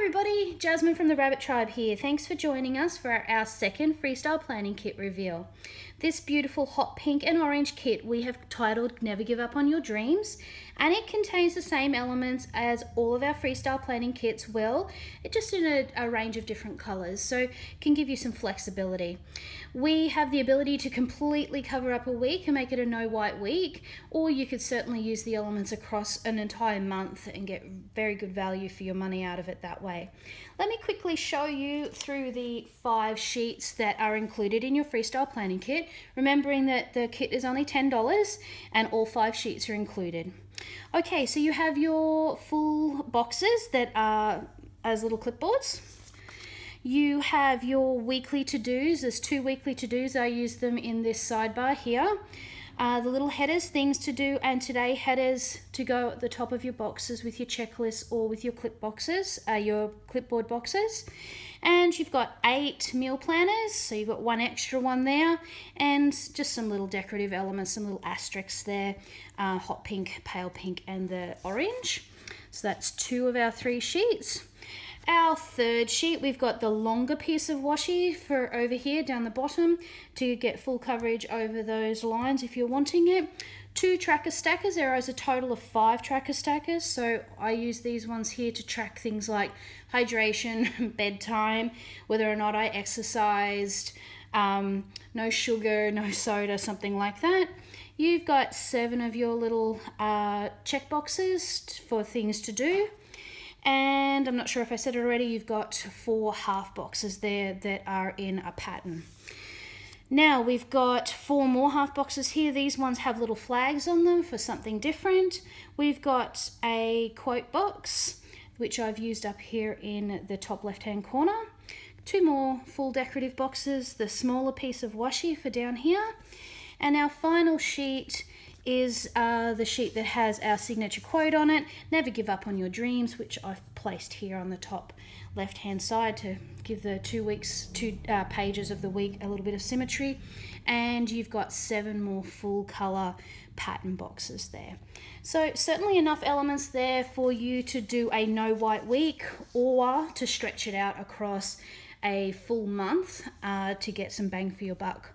everybody, Jasmine from the Rabbit Tribe here. Thanks for joining us for our second freestyle planning kit reveal. This beautiful hot pink and orange kit we have titled Never Give Up on Your Dreams, and it contains the same elements as all of our freestyle planning kits. Well, it's just in a range of different colors, so it can give you some flexibility. We have the ability to completely cover up a week and make it a no white week, or you could certainly use the elements across an entire month and get very good value for your money out of it that way. Let me quickly show you through the 5 sheets that are included in your freestyle planning kit, remembering that the kit is only $10 and all 5 sheets are included. Okay, so you have your full boxes that are as little clipboards. You have your weekly to-dos. There's 2 weekly to-dos. I use them in this sidebar here. The little headers, things to do, and today headers to go at the top of your boxes with your checklist or with your your clipboard boxes. And you've got 8 meal planners, so you've got 1 extra one there, and just some little decorative elements, some little asterisks there, hot pink, pale pink, and the orange. So that's 2 of our 3 sheets. Our 3rd sheet, we've got the longer piece of washi for over here down the bottom to get full coverage over those lines if you're wanting it. 2 tracker stackers. There is a total of 5 tracker stackers, so I use these ones here to track things like hydration, bedtime, whether or not I exercised, no sugar, no soda, something like that. You've got 7 of your little check boxes for things to do. And I'm not sure if I said it already, you've got 4 half boxes there that are in a pattern. Now we've got 4 more half boxes here. These ones have little flags on them for something different. We've got a quote box, which I've used up here in the top left-hand corner. 2 more full decorative boxes, the smaller piece of washi for down here. And our final sheet is the sheet that has our signature quote on it, never give up on your dreams, which I've placed here on the top left hand side to give the 2 pages of the week a little bit of symmetry. And you've got 7 more full color pattern boxes there. So certainly enough elements there for you to do a no white week or to stretch it out across a full month to get some bang for your buck.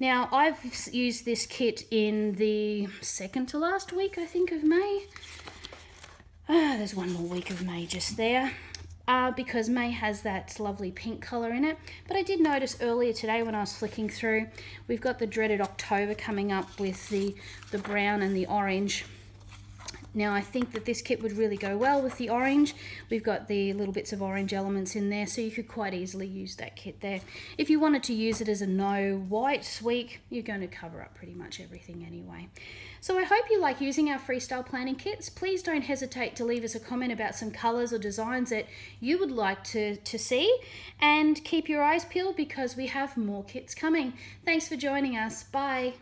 Now, I've used this kit in the 2nd to last week, I think, of May. There's 1 more week of May just there, because May has that lovely pink colour in it. But I did notice earlier today when I was flicking through, we've got the dreaded October coming up with the brown and the orange. Now, I think that this kit would really go well with the orange. We've got the little bits of orange elements in there, so you could quite easily use that kit there. If you wanted to use it as a no white week, you're going to cover up pretty much everything anyway. So I hope you like using our freestyle planning kits. Please don't hesitate to leave us a comment about some colours or designs that you would like to see. And keep your eyes peeled because we have more kits coming. Thanks for joining us. Bye.